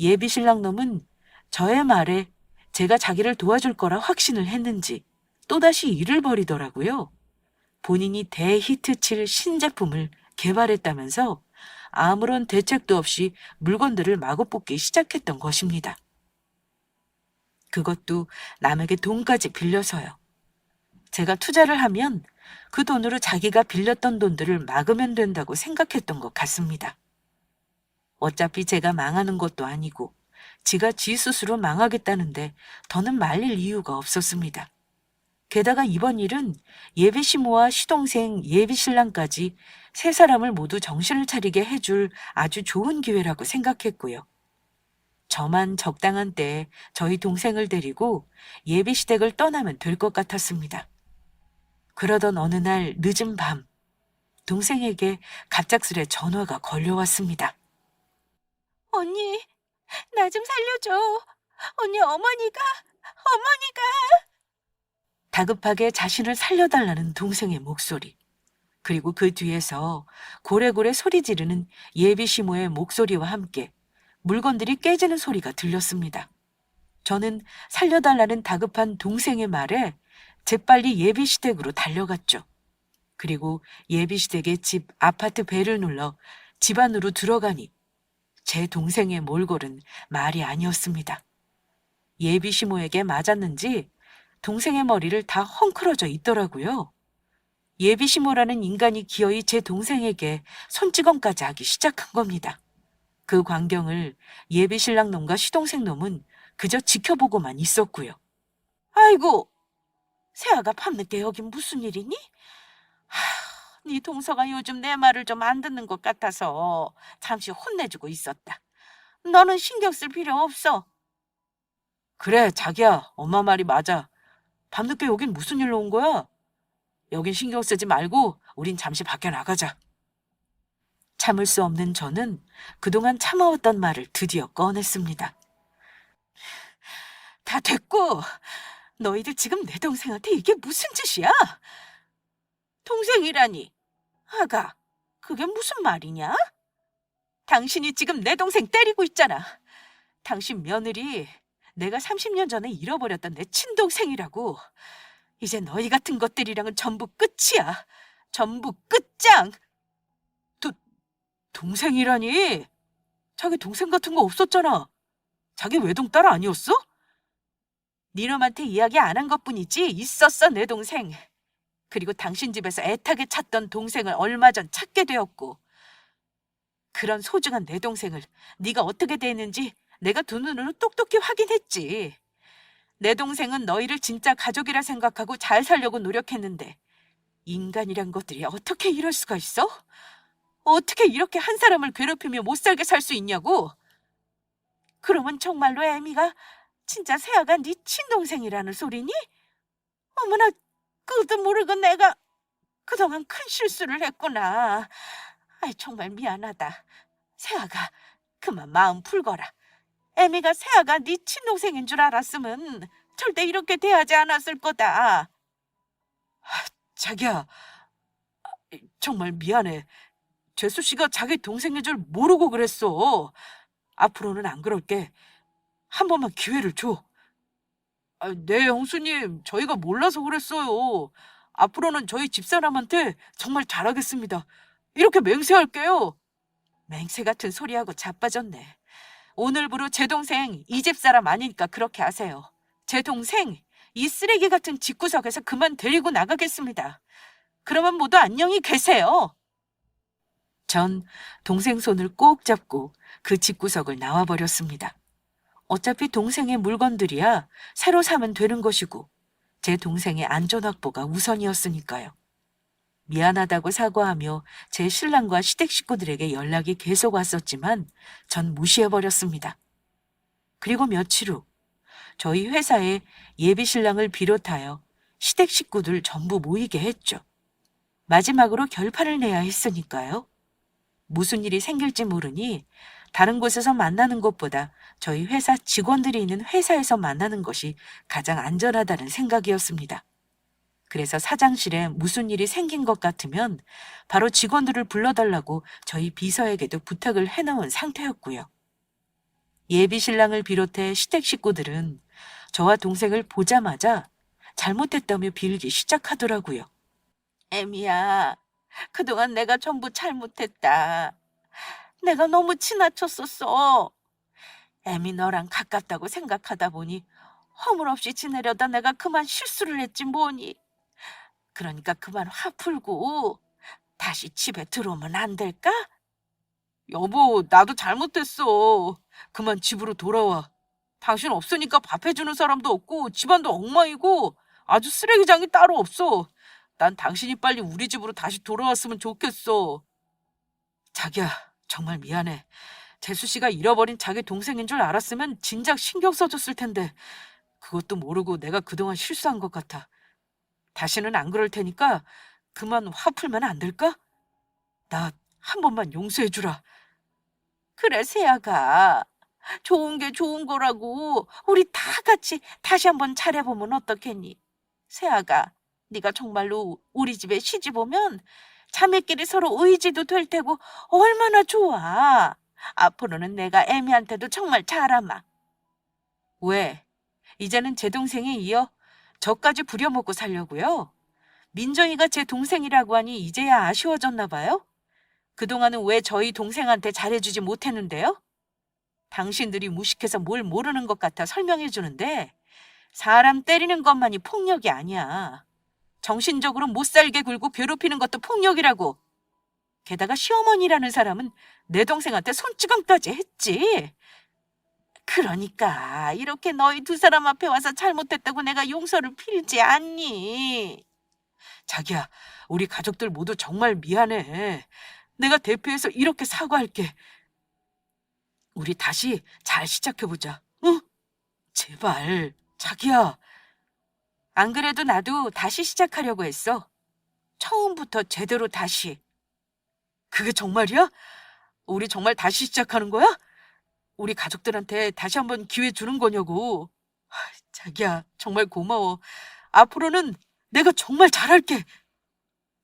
예비신랑 놈은 저의 말에 제가 자기를 도와줄 거라 확신을 했는지 또다시 일을 벌이더라고요. 본인이 대히트칠 신제품을 개발했다면서 아무런 대책도 없이 물건들을 마구 뽑기 시작했던 것입니다. 그것도 남에게 돈까지 빌려서요. 제가 투자를 하면 그 돈으로 자기가 빌렸던 돈들을 막으면 된다고 생각했던 것 같습니다. 어차피 제가 망하는 것도 아니고 지가 지 스스로 망하겠다는데 더는 말릴 이유가 없었습니다. 게다가 이번 일은 예비시모와 시동생 예비신랑까지 세 사람을 모두 정신을 차리게 해줄 아주 좋은 기회라고 생각했고요. 저만 적당한 때에 저희 동생을 데리고 예비시댁을 떠나면 될 것 같았습니다. 그러던 어느 날 늦은 밤, 동생에게 갑작스레 전화가 걸려왔습니다. 언니, 나 좀 살려줘. 언니, 어머니가. 다급하게 자신을 살려달라는 동생의 목소리. 그리고 그 뒤에서 고래고래 소리 지르는 예비시모의 목소리와 함께 물건들이 깨지는 소리가 들렸습니다. 저는 살려달라는 다급한 동생의 말에 재빨리 예비시댁으로 달려갔죠. 그리고 예비시댁의 집 아파트 벨을 눌러 집 안으로 들어가니 제 동생의 몰골은 말이 아니었습니다. 예비시모에게 맞았는지 동생의 머리를 다 헝클어져 있더라고요. 예비시모라는 인간이 기어이 제 동생에게 손찌검까지 하기 시작한 겁니다. 그 광경을 예비신랑 놈과 시동생 놈은 그저 지켜보고만 있었고요. 아이고, 세아가 밤늦게 여긴 무슨 일이니? 네 동서가 요즘 내 말을 좀 안 듣는 것 같아서 잠시 혼내주고 있었다. 너는 신경 쓸 필요 없어. 그래, 자기야, 엄마 말이 맞아. 밤늦게 여긴 무슨 일로 온 거야? 여긴 신경 쓰지 말고 우린 잠시 밖에 나가자. 참을 수 없는 저는 그동안 참아왔던 말을 드디어 꺼냈습니다. 다 됐고, 너희들 지금 내 동생한테 이게 무슨 짓이야? 동생이라니. 아가, 그게 무슨 말이냐? 당신이 지금 내 동생 때리고 있잖아. 당신 며느리 내가 30년 전에 잃어버렸던 내 친동생이라고. 이제 너희 같은 것들이랑은 전부 끝이야. 전부 끝장. 동생이라니? 자기 동생 같은 거 없었잖아. 자기 외동딸 아니었어? 니놈한테 이야기 안 한 것뿐이지 있었어, 내 동생. 그리고 당신 집에서 애타게 찾던 동생을 얼마 전 찾게 되었고, 그런 소중한 내 동생을 네가 어떻게 대했는지 내가 두 눈으로 똑똑히 확인했지. 내 동생은 너희를 진짜 가족이라 생각하고 잘 살려고 노력했는데 인간이란 것들이 어떻게 이럴 수가 있어? 어떻게 이렇게 한 사람을 괴롭히며 못 살게 살 수 있냐고? 그러면 정말로 애미가 진짜 세아가 네 친동생이라는 소리니? 어머나, 그것도 모르고 내가 그동안 큰 실수를 했구나. 아이, 정말 미안하다. 세아가 그만 마음 풀거라. 애미가 세아가 네 친동생인 줄 알았으면 절대 이렇게 대하지 않았을 거다. 자기야, 정말 미안해. 재수 씨가 자기 동생인 줄 모르고 그랬어. 앞으로는 안 그럴게. 한 번만 기회를 줘. 네, 형수님. 저희가 몰라서 그랬어요. 앞으로는 저희 집사람한테 정말 잘하겠습니다. 이렇게 맹세할게요. 맹세 같은 소리하고 자빠졌네. 오늘부로 제 동생 이 집 사람 아니니까 그렇게 하세요. 제 동생 이 쓰레기 같은 집구석에서 그만 데리고 나가겠습니다. 그러면 모두 안녕히 계세요. 전 동생 손을 꼭 잡고 그 집구석을 나와버렸습니다. 어차피 동생의 물건들이야 새로 사면 되는 것이고 제 동생의 안전 확보가 우선이었으니까요. 미안하다고 사과하며 제 신랑과 시댁 식구들에게 연락이 계속 왔었지만 전 무시해버렸습니다. 그리고 며칠 후 저희 회사에 예비 신랑을 비롯하여 시댁 식구들 전부 모이게 했죠. 마지막으로 결판을 내야 했으니까요. 무슨 일이 생길지 모르니 다른 곳에서 만나는 것보다 저희 회사 직원들이 있는 회사에서 만나는 것이 가장 안전하다는 생각이었습니다. 그래서 사장실에 무슨 일이 생긴 것 같으면 바로 직원들을 불러달라고 저희 비서에게도 부탁을 해놓은 상태였고요. 예비 신랑을 비롯해 시댁 식구들은 저와 동생을 보자마자 잘못했다며 빌기 시작하더라고요. 애미야, 그동안 내가 전부 잘못했다. 내가 너무 지나쳤었어. 애미 너랑 가깝다고 생각하다 보니 허물없이 지내려다 내가 그만 실수를 했지 뭐니. 그러니까 그만 화 풀고 다시 집에 들어오면 안 될까? 여보, 나도 잘못했어. 그만 집으로 돌아와. 당신 없으니까 밥 해주는 사람도 없고 집안도 엉망이고 아주 쓰레기장이 따로 없어. 난 당신이 빨리 우리 집으로 다시 돌아왔으면 좋겠어. 자기야, 정말 미안해. 재수 씨가 잃어버린 자기 동생인 줄 알았으면 진작 신경 써줬을 텐데 그것도 모르고 내가 그동안 실수한 것 같아. 다시는 안 그럴 테니까 그만 화 풀면 안 될까? 나 한 번만 용서해주라. 그래, 세아가. 좋은 게 좋은 거라고. 우리 다 같이 다시 한번 잘해보면 어떻겠니? 세아가, 네가 정말로 우리 집에 시집 오면 자매끼리 서로 의지도 될 테고 얼마나 좋아. 앞으로는 내가 애미한테도 정말 잘하마. 왜? 이제는 제 동생에 이어 저까지 부려먹고 살려고요? 민정이가 제 동생이라고 하니 이제야 아쉬워졌나 봐요? 그동안은 왜 저희 동생한테 잘해주지 못했는데요? 당신들이 무식해서 뭘 모르는 것 같아 설명해 주는데 사람 때리는 것만이 폭력이 아니야. 정신적으로 못 살게 굴고 괴롭히는 것도 폭력이라고. 게다가 시어머니라는 사람은 내 동생한테 손찌검까지 했지. 그러니까 이렇게 너희 두 사람 앞에 와서 잘못했다고 내가 용서를 빌지 않니? 자기야, 우리 가족들 모두 정말 미안해. 내가 대표해서 이렇게 사과할게. 우리 다시 잘 시작해보자. 응? 제발, 자기야. 안 그래도 나도 다시 시작하려고 했어. 처음부터 제대로 다시. 그게 정말이야? 우리 정말 다시 시작하는 거야? 우리 가족들한테 다시 한번 기회 주는 거냐고. 자기야, 정말 고마워. 앞으로는 내가 정말 잘할게.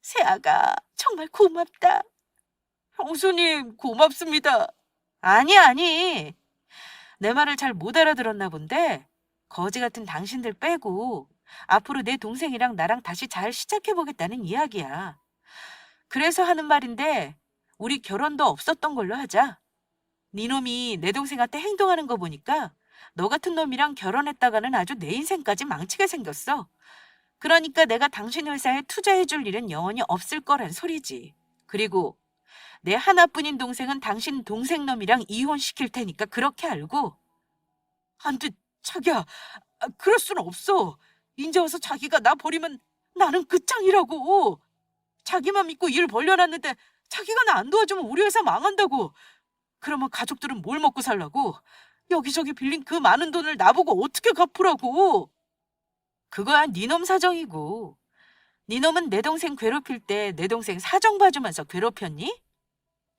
세아가 정말 고맙다. 형수님, 고맙습니다. 아니. 내 말을 잘 못 알아들었나 본데 거지 같은 당신들 빼고 앞으로 내 동생이랑 나랑 다시 잘 시작해보겠다는 이야기야. 그래서 하는 말인데 우리 결혼도 없었던 걸로 하자. 네 놈이 내 동생한테 행동하는 거 보니까 너 같은 놈이랑 결혼했다가는 아주 내 인생까지 망치게 생겼어. 그러니까 내가 당신 회사에 투자해줄 일은 영원히 없을 거란 소리지. 그리고 내 하나뿐인 동생은 당신 동생 놈이랑 이혼시킬 테니까 그렇게 알고. 안 돼, 자기야. 그럴 수는 없어. 이제 와서 자기가 나 버리면 나는 끝장이라고. 자기만 믿고 일 벌려놨는데 자기가 나 안 도와주면 우리 회사 망한다고. 그러면 가족들은 뭘 먹고 살라고? 여기저기 빌린 그 많은 돈을 나보고 어떻게 갚으라고? 그거야 네 놈 사정이고. 네 놈은 내 동생 괴롭힐 때 내 동생 사정 봐주면서 괴롭혔니?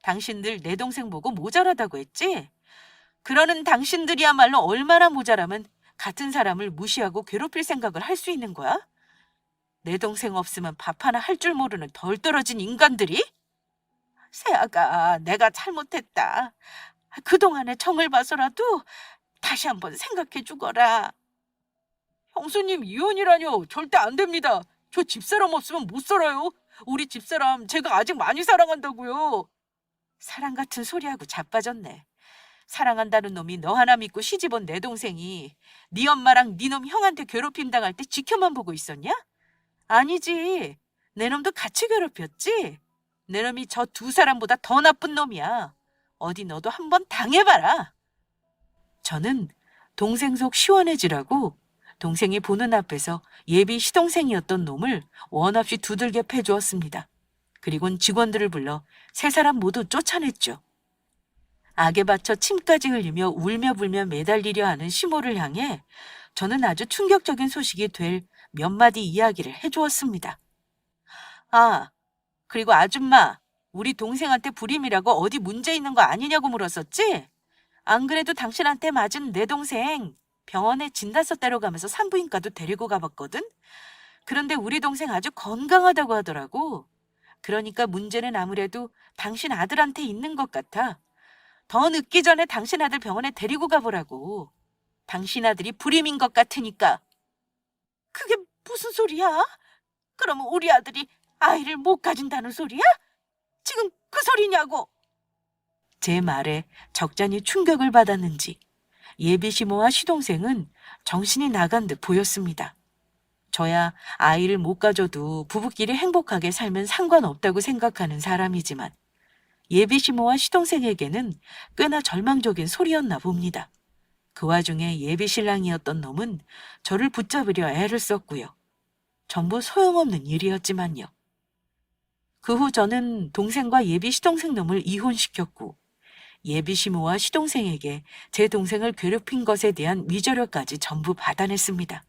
당신들 내 동생 보고 모자라다고 했지? 그러는 당신들이야말로 얼마나 모자라면 같은 사람을 무시하고 괴롭힐 생각을 할 수 있는 거야? 내 동생 없으면 밥 하나 할 줄 모르는 덜 떨어진 인간들이? 세아가, 내가 잘못했다. 그동안의 정을 봐서라도 다시 한번 생각해 주거라. 형수님, 이혼이라뇨. 절대 안 됩니다. 저 집사람 없으면 못 살아요. 우리 집사람 제가 아직 많이 사랑한다고요. 사랑 같은 소리하고 자빠졌네. 사랑한다는 놈이 너 하나 믿고 시집온 내 동생이 네 엄마랑 네 놈 형한테 괴롭힘 당할 때 지켜만 보고 있었냐? 아니지. 내 놈도 같이 괴롭혔지? 내 놈이 저 두 사람보다 더 나쁜 놈이야. 어디 너도 한번 당해봐라. 저는 동생 속 시원해지라고 동생이 보는 앞에서 예비 시동생이었던 놈을 원 없이 두들겨 패주었습니다. 그리곤 직원들을 불러 세 사람 모두 쫓아냈죠. 악에 받쳐 침까지 흘리며 울며 불며 매달리려 하는 시모를 향해 저는 아주 충격적인 소식이 될 몇 마디 이야기를 해주었습니다. 아, 그리고 아줌마, 우리 동생한테 불임이라고 어디 문제 있는 거 아니냐고 물었었지? 안 그래도 당신한테 맞은 내 동생 병원에 진단서 떼러 가면서 산부인과도 데리고 가봤거든? 그런데 우리 동생 아주 건강하다고 하더라고. 그러니까 문제는 아무래도 당신 아들한테 있는 것 같아. 더 늦기 전에 당신 아들 병원에 데리고 가보라고. 당신 아들이 불임인 것 같으니까. 그게 무슨 소리야? 그럼 우리 아들이 아이를 못 가진다는 소리야? 지금 그 소리냐고. 제 말에 적잖이 충격을 받았는지 예비 시모와 시동생은 정신이 나간 듯 보였습니다. 저야 아이를 못 가져도 부부끼리 행복하게 살면 상관없다고 생각하는 사람이지만 예비 시모와 시동생에게는 꽤나 절망적인 소리였나 봅니다. 그 와중에 예비 신랑이었던 놈은 저를 붙잡으려 애를 썼고요. 전부 소용없는 일이었지만요. 그 후 저는 동생과 예비 시동생 놈을 이혼시켰고 예비 시모와 시동생에게 제 동생을 괴롭힌 것에 대한 위자료까지 전부 받아냈습니다.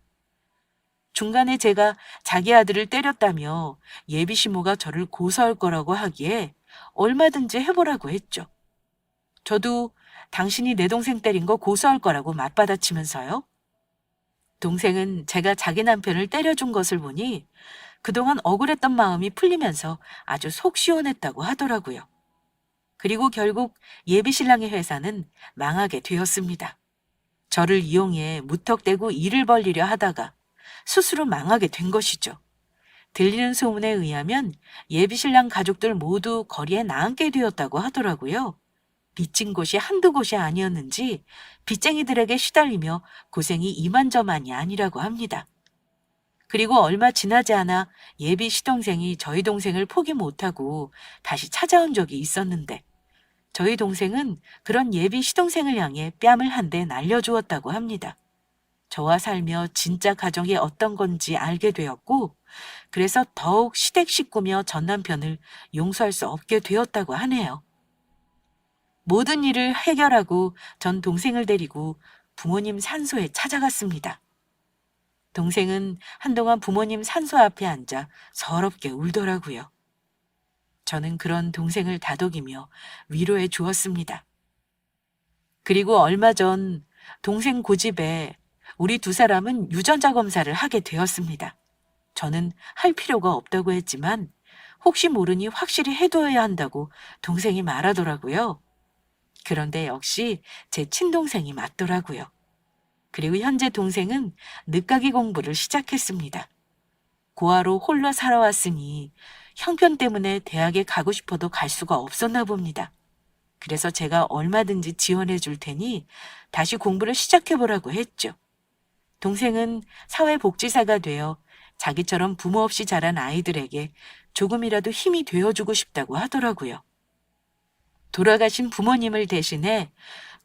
중간에 제가 자기 아들을 때렸다며 예비 시모가 저를 고소할 거라고 하기에 얼마든지 해보라고 했죠. 저도 당신이 내 동생 때린 거 고소할 거라고 맞받아치면서요. 동생은 제가 자기 남편을 때려준 것을 보니 그동안 억울했던 마음이 풀리면서 아주 속 시원했다고 하더라고요. 그리고 결국 예비 신랑의 회사는 망하게 되었습니다. 저를 이용해 무턱대고 일을 벌리려 하다가 스스로 망하게 된 것이죠. 들리는 소문에 의하면 예비 신랑 가족들 모두 거리에 나앉게 되었다고 하더라고요. 빚진 곳이 한두 곳이 아니었는지 빚쟁이들에게 시달리며 고생이 이만저만이 아니라고 합니다. 그리고 얼마 지나지 않아 예비 시동생이 저희 동생을 포기 못하고 다시 찾아온 적이 있었는데 저희 동생은 그런 예비 시동생을 향해 뺨을 한 대 날려주었다고 합니다. 저와 살며 진짜 가정이 어떤 건지 알게 되었고 그래서 더욱 시댁 식구며 전 남편을 용서할 수 없게 되었다고 하네요. 모든 일을 해결하고 전 동생을 데리고 부모님 산소에 찾아갔습니다. 동생은 한동안 부모님 산소 앞에 앉아 서럽게 울더라고요. 저는 그런 동생을 다독이며 위로해 주었습니다. 그리고 얼마 전 동생 고집에 우리 두 사람은 유전자 검사를 하게 되었습니다. 저는 할 필요가 없다고 했지만 혹시 모르니 확실히 해둬야 한다고 동생이 말하더라고요. 그런데 역시 제 친동생이 맞더라고요. 그리고 현재 동생은 늦가기 공부를 시작했습니다. 고아로 홀로 살아왔으니 형편 때문에 대학에 가고 싶어도 갈 수가 없었나 봅니다. 그래서 제가 얼마든지 지원해 줄 테니 다시 공부를 시작해보라고 했죠. 동생은 사회복지사가 되어 자기처럼 부모 없이 자란 아이들에게 조금이라도 힘이 되어주고 싶다고 하더라고요. 돌아가신 부모님을 대신해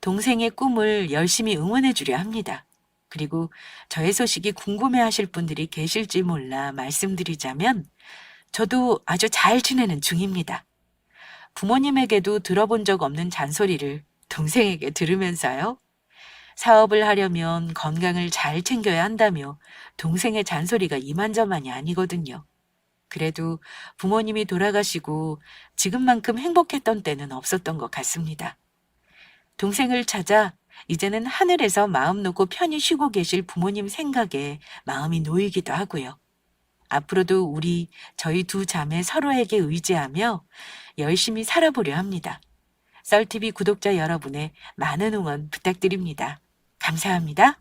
동생의 꿈을 열심히 응원해 주려 합니다. 그리고 저의 소식이 궁금해하실 분들이 계실지 몰라 말씀드리자면 저도 아주 잘 지내는 중입니다. 부모님에게도 들어본 적 없는 잔소리를 동생에게 들으면서요. 사업을 하려면 건강을 잘 챙겨야 한다며 동생의 잔소리가 이만저만이 아니거든요. 그래도 부모님이 돌아가시고 지금만큼 행복했던 때는 없었던 것 같습니다. 동생을 찾아 이제는 하늘에서 마음 놓고 편히 쉬고 계실 부모님 생각에 마음이 놓이기도 하고요. 앞으로도 저희 두 자매 서로에게 의지하며 열심히 살아보려 합니다. 썰TV 구독자 여러분의 많은 응원 부탁드립니다. 감사합니다.